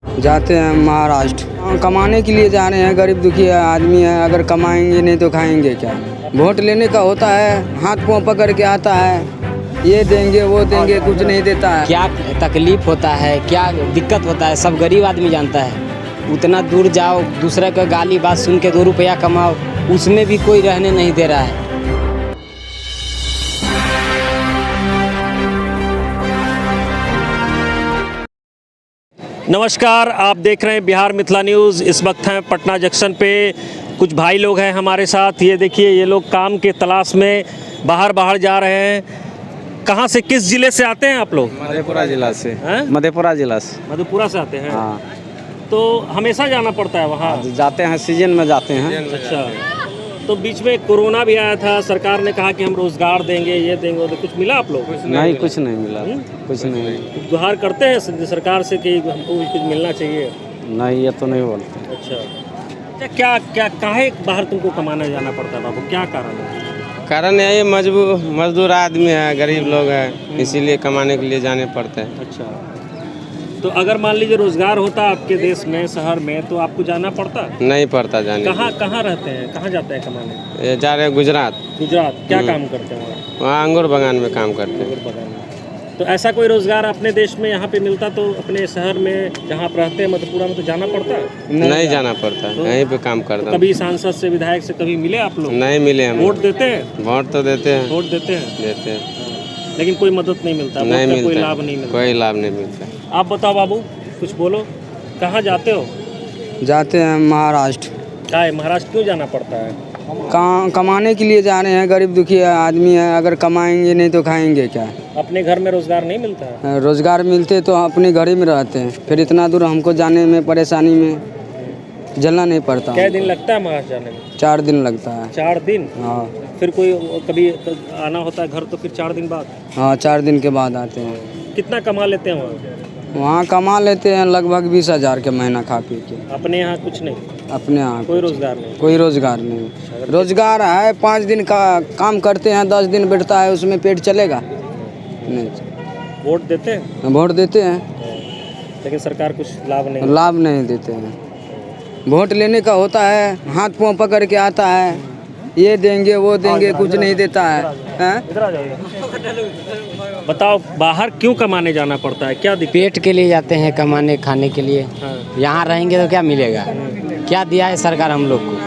जाते हैं महाराष्ट्र। कमाने के लिए जा रहे हैं, गरीब दुखी आदमी है, अगर कमाएंगे नहीं तो खाएंगे क्या। वोट लेने का होता है, हाथ पाँव पकड़ के आता है, ये देंगे वो देंगे, कुछ नहीं देता है। क्या तकलीफ होता है, क्या दिक्कत होता है, सब गरीब आदमी जानता है। उतना दूर जाओ, दूसरे का गाली बात सुन के 2 रुपया कमाओ, उसमें भी कोई रहने नहीं दे रहा है। नमस्कार, आप देख रहे हैं बिहार मिथिला न्यूज़। इस वक्त हैं पटना जंक्शन पे। कुछ भाई लोग हैं हमारे साथ। ये देखिए, ये लोग काम के तलाश में बाहर जा रहे हैं। कहाँ से, किस ज़िले से आते हैं आप लोग? मधेपुरा जिला से। मधेपुरा से आते हैं। हाँ, तो हमेशा जाना पड़ता है वहाँ? जाते हैं, सीजन में जाते हैं। अच्छा, तो बीच में कोरोना भी आया था, सरकार ने कहा कि हम रोज़गार देंगे, ये देंगे, तो कुछ मिला आप लोग? नहीं, कुछ नहीं मिला। कुछ नहीं। गुहार करते हैं सरकार से कि हमको भी कुछ मिलना चाहिए? नहीं, ये तो नहीं बोलते। अच्छा, क्या काहे बाहर तुमको कमाने जाना पड़ता है बाबू, क्या कारण है? कारण यही मजदूर आदमी है, गरीब लोग हैं, इसीलिए कमाने के लिए जाने पड़ते हैं। अच्छा, तो अगर मान लीजिए रोजगार होता आपके देश में, शहर में, तो आपको जाना पड़ता? नहीं पड़ता जाने। कहाँ रहते हैं, कहाँ जाते हैं कमाने? ये जा रहे हैं गुजरात। क्या काम करते हैं वहाँ अंगूर बागान में काम करते हैं। अंगूर बागान में। तो ऐसा कोई रोजगार अपने देश में यहाँ पे मिलता तो अपने शहर में जहाँ आप रहते हैं मधेपुरा में, तो जाना पड़ता? नहीं जाना पड़ता, यहीं पे काम करता। कभी सांसद से, विधायक से कभी मिले आप लोग? नहीं मिले हम। वोट देते हैं? वोट तो देते हैं। वोट देते हैं, लेकिन कोई मदद नहीं मिलता, नहीं मिलता, कोई लाभ नहीं मिलता। कोई लाभ नहीं मिलता। आप बताओ बाबू, कुछ बोलो। कहाँ जाते हो? जाते हैं महाराष्ट्र। क्या है, महाराष्ट्र क्यों जाना पड़ता है? कमाने के लिए जा रहे हैं, गरीब दुखी आदमी है, अगर कमाएंगे नहीं तो खाएंगे क्या। अपने घर में रोजगार नहीं मिलता है? रोजगार मिलते तो अपने घर ही में रहते हैं, फिर इतना दूर हमको जाने में परेशानी में जलना नहीं पड़ता। क्या दिन लगता है महाराष्ट्र जाने में? 4 दिन लगता है। 4 दिन? हाँ। फिर कोई कभी आना होता है घर तो फिर 4 दिन बाद? हाँ, 4 दिन के बाद आते हैं। कितना कमा लेते हैं वहाँ? वहाँ कमा लेते हैं लगभग 20,000 के महीना खा पी के। अपने यहाँ कुछ नहीं? अपने यहाँ कोई रोजगार नहीं? कोई रोजगार नहीं। रोजगार है, 5 दिन का काम करते हैं, 10 दिन बैठता है, उसमें पेट चलेगा नहीं। वोट देते हैं? वोट देते हैं, लेकिन सरकार कुछ लाभ नहीं देते हैं। वोट लेने का होता है, हाथ पाँव पकड़ के आता है, ये देंगे वो देंगे, कुछ नहीं देता है। इधर आ जाइए। बताओ, बाहर क्यों कमाने जाना पड़ता है, क्या दिक्कत? पेट के लिए जाते हैं, कमाने खाने के लिए। यहाँ रहेंगे तो क्या मिलेगा? क्या दिया है सरकार हम लोग को?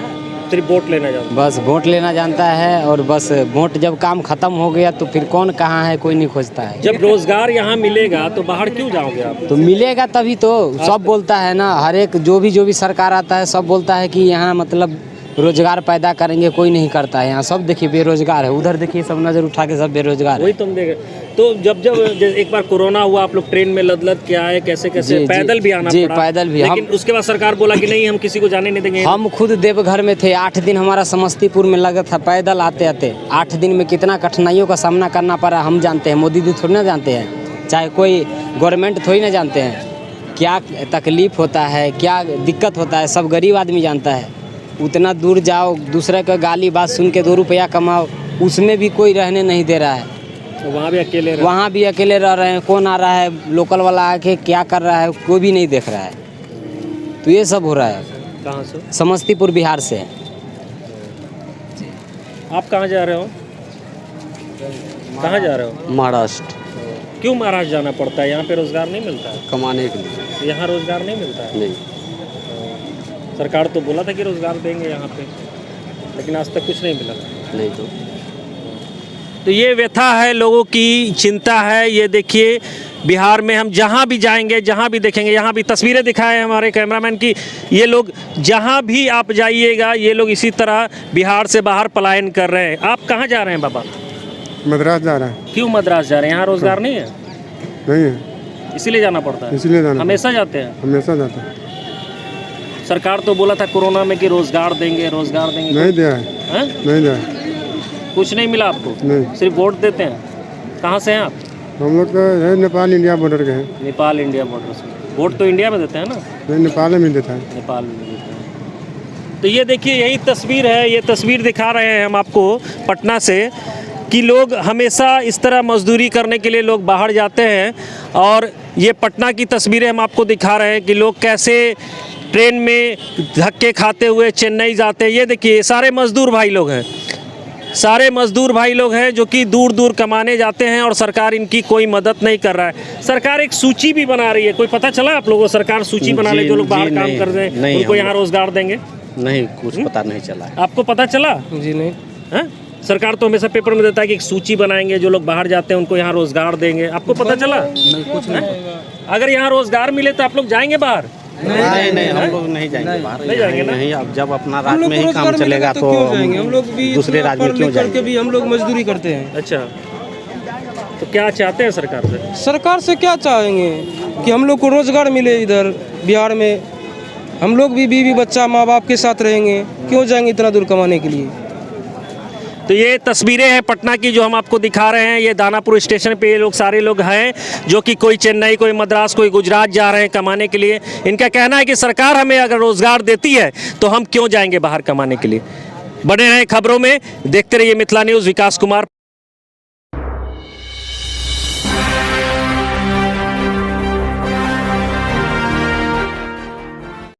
सिर्फ वोट लेना जानता? बस वोट लेना जानता है, और बस वोट जब काम खत्म हो गया तो फिर कौन कहाँ है, कोई नहीं खोजता है। जब रोजगार यहाँ मिलेगा तो बाहर क्यों जाओगे आप? तो मिलेगा तभी तो। सब बोलता है ना, हर एक जो भी सरकार आता है सब बोलता है कि यहाँ मतलब रोजगार पैदा करेंगे, कोई नहीं करता है। यहाँ सब देखिए बेरोजगार है, उधर देखिए सब नज़र उठा के सब बेरोजगार है। वही तुम देख। तो जब एक बार कोरोना हुआ, आप लोग ट्रेन में लद के आए, कैसे पैदल भी आना पड़ा? पैदल भी। लेकिन उसके बाद सरकार बोला कि नहीं, हम किसी को जाने नहीं देंगे। हम खुद देवघर में थे, 8 दिन हमारा समस्तीपुर में लगा था, पैदल आते 8 दिन में कितना कठिनाइयों का सामना करना पड़ा हम जानते हैं। मोदी जी थोड़ी ना जानते हैं, चाहे कोई गवर्नमेंट थोड़ी ना जानते हैं। क्या तकलीफ होता है, क्या दिक्कत होता है, सब गरीब आदमी जानता है। उतना दूर जाओ, दूसरे का गाली बात सुन के 2 रुपया कमाओ, उसमें भी कोई रहने नहीं दे रहा है। तो वहाँ भी अकेले रह रहे हैं। कौन आ रहा है, लोकल वाला आके क्या कर रहा है, कोई भी नहीं देख रहा है। तो ये सब हो रहा है। कहाँ से? समस्तीपुर, बिहार से। आप कहाँ जा रहे हो? कहाँ जा रहे हो? महाराष्ट्र। क्यों महाराष्ट्र जाना पड़ता है? यहाँ पे रोजगार नहीं मिलता है? कमाने के लिए। यहाँ रोजगार नहीं मिलता है? नहीं। सरकार तो बोला था कि रोजगार देंगे यहाँ पे, लेकिन आज तक कुछ नहीं मिला। नहीं। तो ये व्यथा है, लोगों की चिंता है। ये देखिए, बिहार में हम जहाँ भी जाएंगे, जहाँ भी देखेंगे, यहाँ भी तस्वीरें दिखाए हमारे कैमरामैन की, ये लोग जहाँ भी आप जाइएगा, ये लोग इसी तरह बिहार से बाहर पलायन कर रहे हैं। आप कहाँ जा रहे हैं बाबा? मद्रास जा रहा है। क्यों मद्रास जा रहे हैं? यहाँ रोजगार नहीं है? नहीं है, इसीलिए जाना पड़ता है? इसीलिए जाना। हमेशा जाते हैं? हमेशा जाता है। सरकार तो बोला था कोरोना में कि रोजगार देंगे। नहीं दिया है? नहीं दिया है। कुछ नहीं मिला आपको? नहीं। सिर्फ वोट देते हैं? कहाँ से हैं आप? हम लोग तो है नेपाल इंडिया बॉर्डर के हैं। नेपाल इंडिया बॉर्डर से। वोट तो इंडिया में देते हैं ना? नहीं, नेपाल में देता है। नेपाल में देते हैं। तो ये देखिए, यही तस्वीर है, ये तस्वीर दिखा रहे हैं हम आपको पटना से कि लोग हमेशा इस तरह मजदूरी करने के लिए लोग बाहर जाते हैं। और ये पटना की तस्वीरें हम आपको दिखा रहे हैं कि लोग कैसे ट्रेन में धक्के खाते हुए चेन्नई जाते हैं। ये देखिए सारे मजदूर भाई लोग हैं, सारे मजदूर भाई लोग हैं जो कि दूर दूर कमाने जाते हैं और सरकार इनकी कोई मदद नहीं कर रहा है। सरकार एक सूची भी बना रही है, कोई पता चला आप लोगों को? सरकार सूची बना रही है जो लोग बाहर काम कर रहे हैं उनको यहाँ रोजगार देंगे? नहीं, कुछ पता नहीं चला है। आपको पता चला? जी नहीं। है? सरकार तो हमेशा पेपर में देता है कि एक सूची बनाएंगे, जो लोग बाहर जाते हैं उनको यहाँ रोजगार देंगे। आपको पता चला? नहीं, कुछ नहीं। अगर यहाँ रोजगार मिले तो आप लोग जाएंगे बाहर? नहीं, हम लोग नहीं जाएंगे बाहर। नहीं जाएंगे ना? नहीं, अब जब अपना राज्य में ही काम चलेगा तो हम लोग भी दूसरे राज्य में क्यों जाएंगे? भी हम लोग मजदूरी करते हैं। अच्छा, तो क्या चाहते हैं सरकार से? सरकार से क्या चाहेंगे कि हम लोग को रोजगार मिले इधर बिहार में। हम लोग भी बीवी बच्चा माँ बाप के साथ रहेंगे, क्यों जाएंगे इतना दूर कमाने के लिए। तो ये तस्वीरें हैं पटना की जो हम आपको दिखा रहे हैं। ये दानापुर स्टेशन पे ये लोग सारे लोग हैं जो कि कोई चेन्नई, कोई मद्रास, कोई गुजरात जा रहे हैं कमाने के लिए। इनका कहना है कि सरकार हमें अगर रोजगार देती है तो हम क्यों जाएंगे बाहर कमाने के लिए। बने रहें खबरों में, देखते रहिए मिथिला न्यूज़। विकास कुमार।